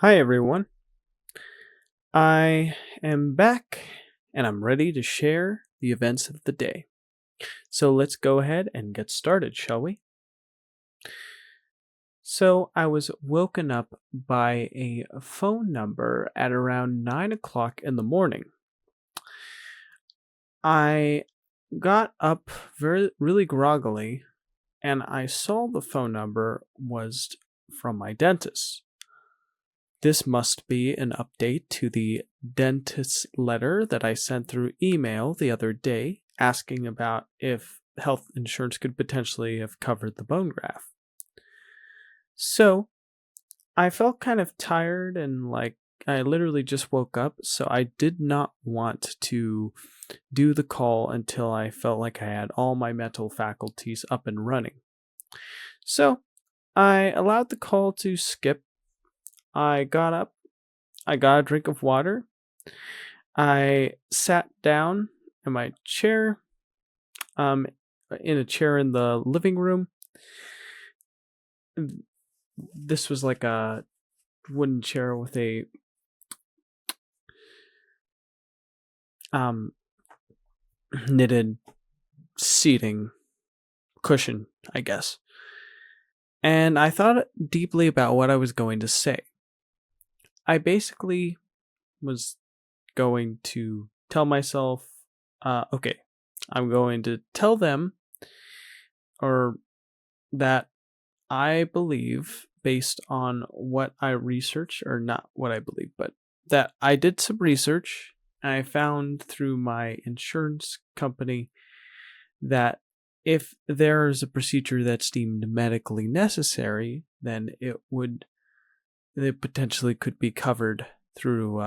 Hi, everyone. I am back and I'm ready to share the events of the day. So let's go ahead and get started, shall we? So I was woken up by a phone number at around 9 o'clock in the morning. I got up really groggily and I saw the phone number was from my dentist. This must be an update to the dentist letter that I sent through email the other day asking about if health insurance could potentially have covered the bone graft. So I felt kind of tired and like I literally just woke up, so I did not want to do the call until I felt like I had all my mental faculties up and running. So I allowed the call to skip. I got up, I got a drink of water, I sat down in my chair, um, in a chair in the living room. This was like a wooden chair with a um knitted seating cushion, I guess. And I thought deeply about what I was going to say. I basically was going to tell myself, okay, I'm going to tell them or that I believe, based on what I researched, or not what I believe, but that I did some research and I found through my insurance company that if there's a procedure that's deemed medically necessary, then it potentially could be covered through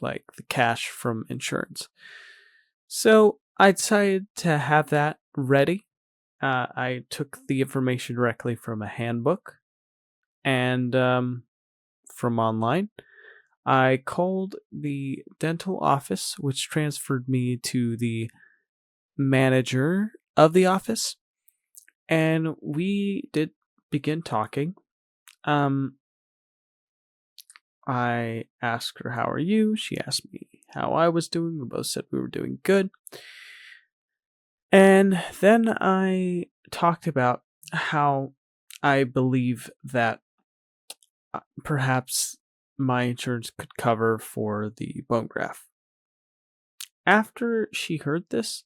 like the cash from insurance. So I decided to have that ready. I took the information directly from a handbook and from online. I called the dental office, which transferred me to the manager of the office, and we did begin talking. Um, I asked her, "How are you?" She asked me how I was doing. We both said we were doing good. And then I talked about how I believe that perhaps my insurance could cover for the bone graft. After she heard this,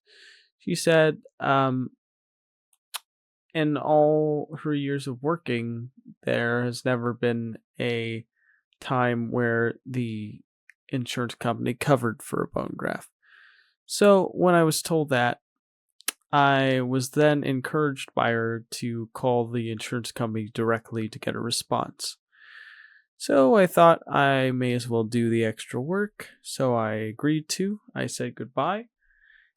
she said, in all her years of working, there has never been a time where the insurance company covered for a bone graft. So when I was told that, I was then encouraged by her to call the insurance company directly to get a response. So I thought I may as well do the extra work, so I agreed to. I said goodbye,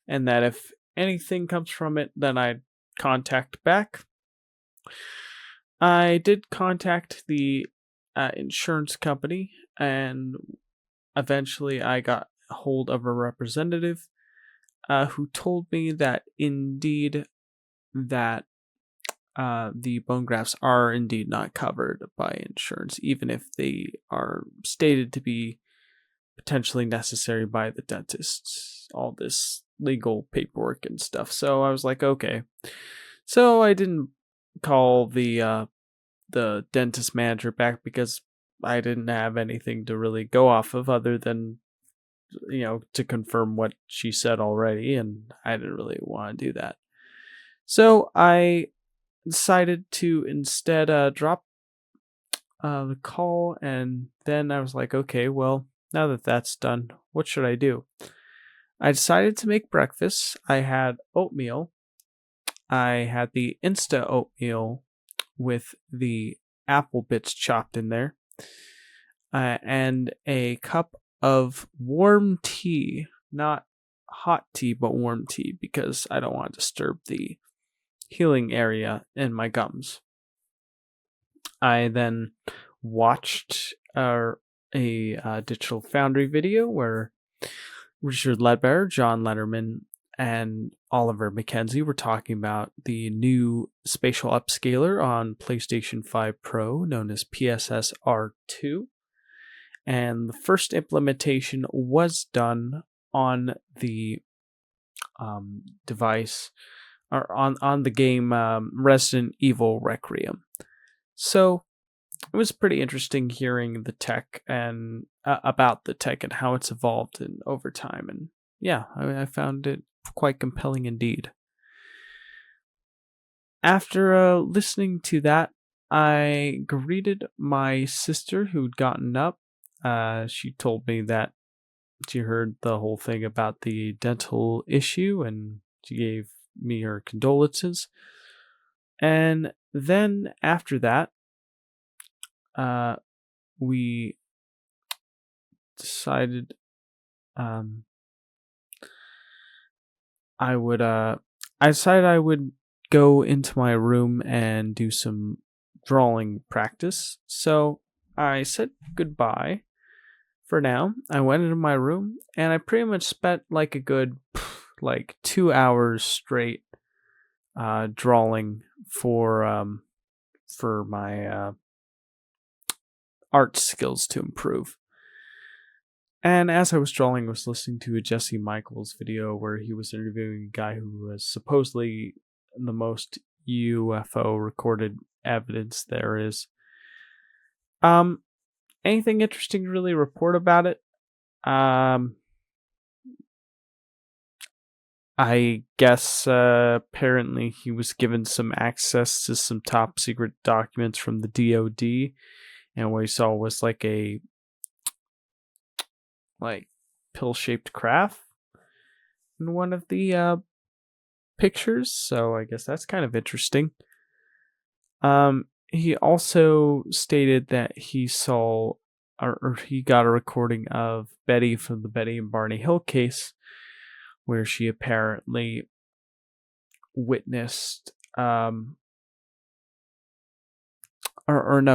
and that if anything comes from it, then I'd contact back. I did contact the insurance company, and eventually I got a hold of a representative who told me that indeed that the bone grafts are indeed not covered by insurance, even if they are stated to be potentially necessary by the dentist. All this legal paperwork and stuff. So I was like, okay. So I didn't call the dentist manager back because I didn't have anything to really go off of other than to confirm what she said already, and I didn't really want to do that. So I decided to instead drop the call, and then I was like, okay, well, now that that's done, what should I do? I decided to make breakfast. I had oatmeal. I had the Insta oatmeal with the apple bits chopped in there, and a cup of warm tea, not hot tea, but warm tea, because I don't want to disturb the healing area in my gums. I then watched a Digital Foundry video where Richard Ledbetter, John Letterman, and Oliver Mackenzie were talking about the new spatial upscaler on PlayStation 5 Pro known as PSS R2. And the first implementation was done on the device or on the game Resident Evil Requiem. So it was pretty interesting hearing the tech and about the tech and how it's evolved over time. And yeah, I found it quite compelling indeed. After listening to that, I greeted my sister who'd gotten up. She told me that she heard the whole thing about the dental issue and she gave me her condolences. And then after that, we decided I decided I would go into my room and do some drawing practice. So I said goodbye for now. I went into my room and I pretty much spent like a good 2 hours straight drawing for my art skills to improve. And as I was drawing, I was listening to a Jesse Michaels video where he was interviewing a guy who was supposedly the most UFO recorded evidence there is. Anything interesting to really report about it? I guess apparently he was given some access to some top secret documents from the DoD, and what he saw was like a pill-shaped craft in one of the pictures. So I guess that's kind of interesting. He also stated that he saw or he got a recording of Betty from the Betty and Barney Hill case, where she apparently witnessed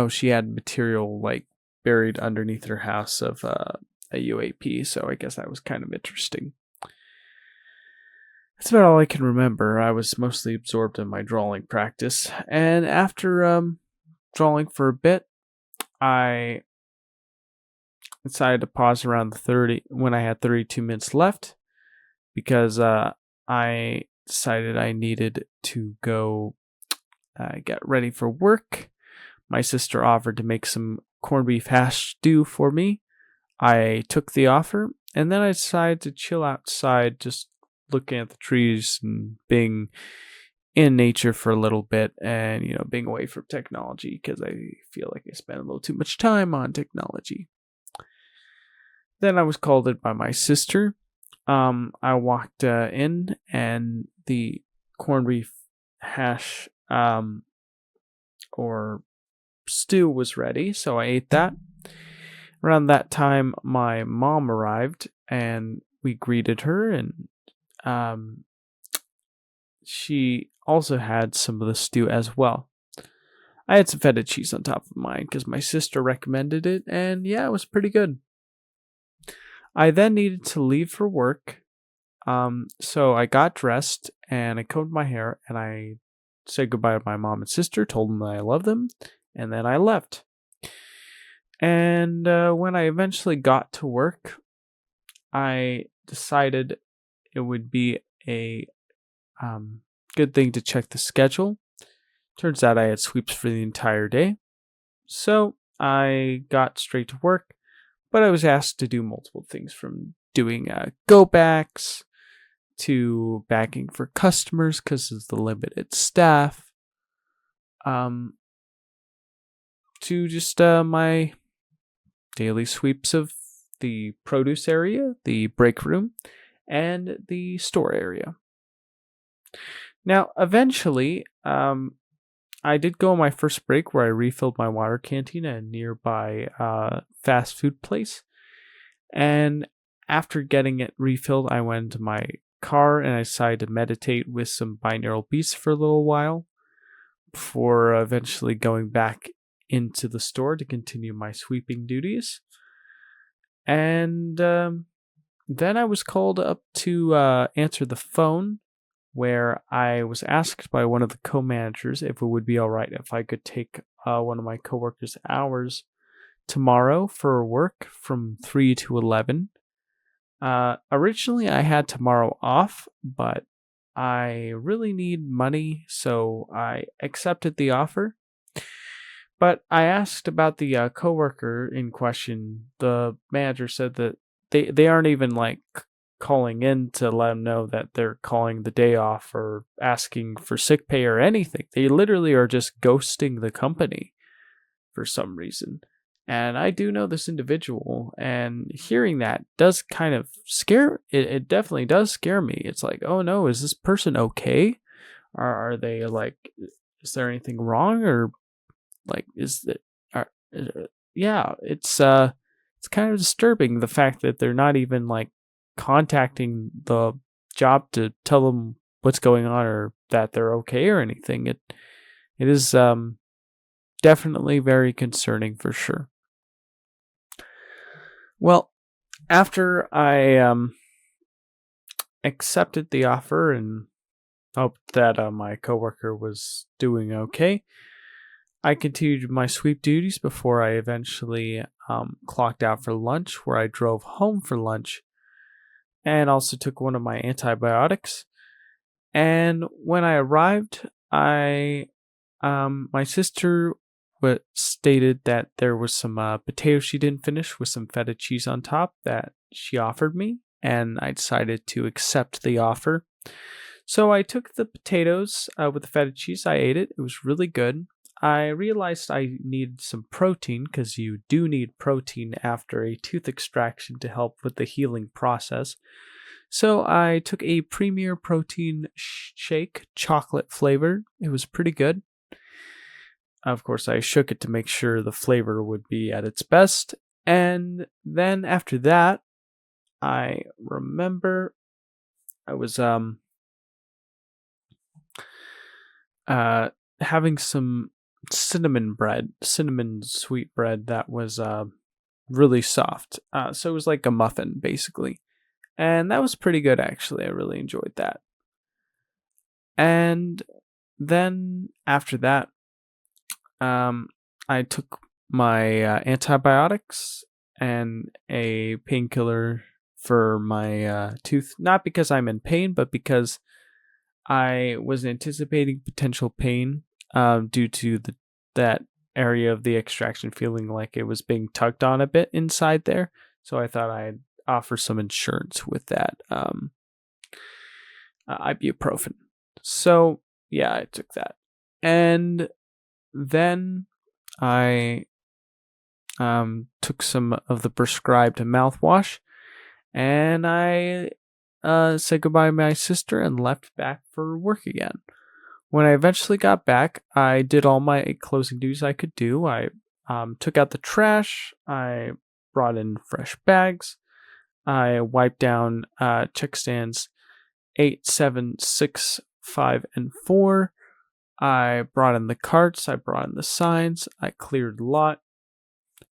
she had material buried underneath her house of a UAP, so I guess that was kind of interesting. That's about all I can remember. I was mostly absorbed in my drawing practice, and after drawing for a bit, I decided to pause around when I had 32 minutes left, because I decided I needed to go get ready for work. My sister offered to make some corned beef hash stew for me. I took the offer, and then I decided to chill outside, just looking at the trees and being in nature for a little bit, and being away from technology, because I feel like I spend a little too much time on technology. Then I was called in by my sister. I walked in, and the corned beef hash or stew was ready, so I ate that. Around that time, my mom arrived, and we greeted her, and she also had some of the stew as well. I had some feta cheese on top of mine because my sister recommended it, and yeah, it was pretty good. I then needed to leave for work, so I got dressed and I combed my hair and I said goodbye to my mom and sister, told them that I love them, and then I left. And when I eventually got to work, I decided it would be a good thing to check the schedule. Turns out I had sweeps for the entire day, so I got straight to work. But I was asked to do multiple things, from doing go backs to backing for customers because of the limited staff, to just my daily sweeps of the produce area, the break room, and the store area. Now, eventually, I did go on my first break where I refilled my water canteen at a nearby fast food place. And after getting it refilled, I went into my car and I decided to meditate with some binaural beats for a little while before eventually going back into the store to continue my sweeping duties. And Then I was called up to answer the phone, where I was asked by one of the co-managers if it would be all right if I could take one of my coworkers' hours tomorrow for work from 3 to 11. Originally, I had tomorrow off, but I really need money, so I accepted the offer. But I asked about the coworker in question. The manager said that they aren't even like calling in to let them know that they're calling the day off or asking for sick pay or anything. They literally are just ghosting the company for some reason. And I do know this individual, and hearing that does kind of scare it definitely does scare me. It's like, oh no, is this person okay? Are they like, is there anything wrong, or like is it yeah, it's kind of disturbing, the fact that they're not even like contacting the job to tell them what's going on or that they're okay or anything. It is definitely very concerning for sure. Well, after I accepted the offer and hoped that my coworker was doing okay, I continued my sweep duties before I eventually clocked out for lunch, where I drove home for lunch and also took one of my antibiotics. And when I arrived, my sister stated that there was some potatoes she didn't finish with some feta cheese on top that she offered me, and I decided to accept the offer. So I took the potatoes with the feta cheese. I ate it. It was really good. I realized I needed some protein, because you do need protein after a tooth extraction to help with the healing process. So I took a Premier Protein shake, chocolate flavored. It was pretty good. Of course, I shook it to make sure the flavor would be at its best. And then after that, I remember I was having some cinnamon sweet bread that was really soft. So it was like a muffin basically. And that was pretty good actually. I really enjoyed that. And then after that, I took my antibiotics and a painkiller for my tooth, not because I'm in pain, but because I was anticipating potential pain due to that area of the extraction feeling like it was being tugged on a bit inside there. So I thought I'd offer some insurance with that ibuprofen. So yeah, I took that. And then I took some of the prescribed mouthwash, and I said goodbye to my sister and left back for work again. When I eventually got back, I did all my closing duties I could do. I took out the trash. I brought in fresh bags. I wiped down check stands 8, 7, 6, 5, and 4. I brought in the carts. I brought in the signs. I cleared the lot.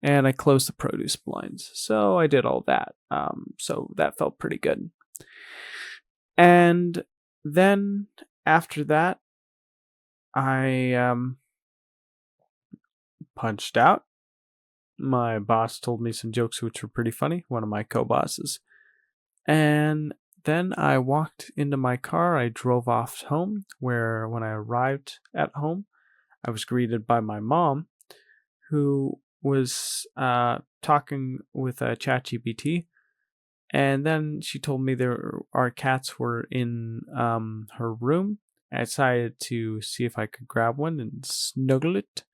And I closed the produce blinds. So I did all that. So that felt pretty good. And then after that, I punched out. My boss told me some jokes which were pretty funny, one of my co-bosses. And then I walked into my car. I drove off home, where when I arrived at home, I was greeted by my mom, who was talking with ChatGPT. And then she told me our cats were in her room. I decided to see if I could grab one and snuggle it.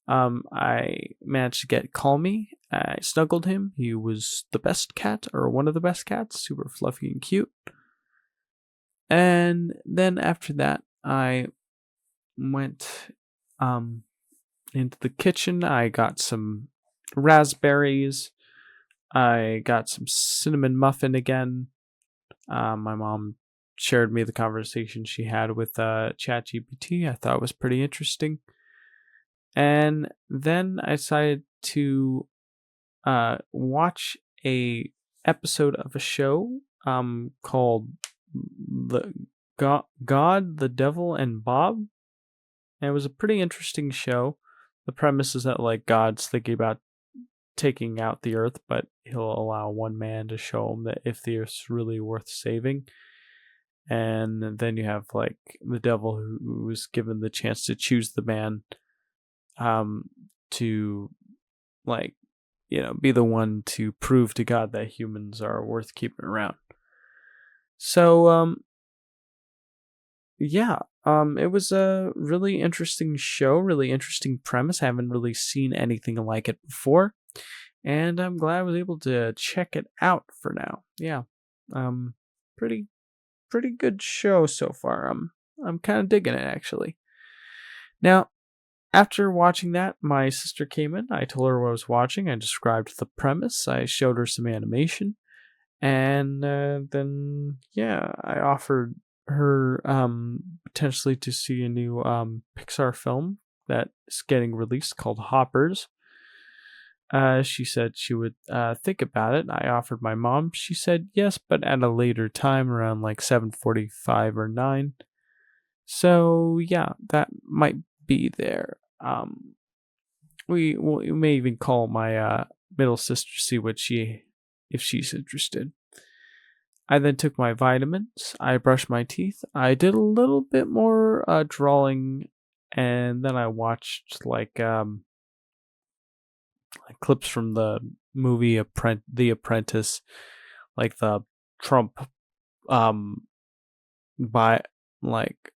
I managed to get Calmy. I snuggled him. He was the best cat, or one of the best cats, super fluffy and cute. And then after that, I went into the kitchen. I got some raspberries. I got some cinnamon muffin again. My mom shared me the conversation she had with ChatGPT. I thought it was pretty interesting. And then I decided to watch a episode of a show called the God, the Devil, and Bob. And it was a pretty interesting show. The premise is that like God's thinking about taking out the Earth, but he'll allow one man to show him that if the Earth's really worth saving. And then you have like the devil who was given the chance to choose the man to like be the one to prove to God that humans are worth keeping around. So yeah, it was a really interesting show, really interesting premise. I haven't really seen anything like it before, and I'm glad I was able to check it out for now. Yeah, pretty good show so far. I'm kind of digging it actually. Now, after watching that, my sister came in. I told her what I was watching. I described the premise. I showed her some animation, and then yeah, I offered her potentially to see a new Pixar film that's getting released called Hoppers. She said she would think about it. I offered my mom. She said yes, but at a later time, around like 7:45 or 9. So yeah, that might be there. We may even call my middle sister to see if she's interested. I then took my vitamins. I brushed my teeth. I did a little bit more drawing, and then I watched like clips from the movie The Apprentice, like the Trump um by like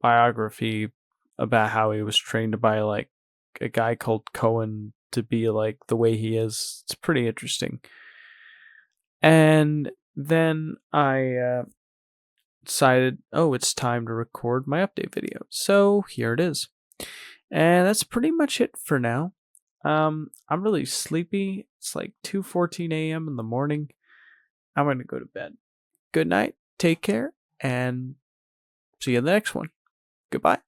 biography about how he was trained by like a guy called Cohen to be like the way he is. It's pretty interesting. And then I decided, oh, it's time to record my update video. So here it is. And that's pretty much it for now. I'm really sleepy. It's like 2:14 a.m. in the morning. I'm going to go to bed. Good night. Take care and see you in the next one. Goodbye.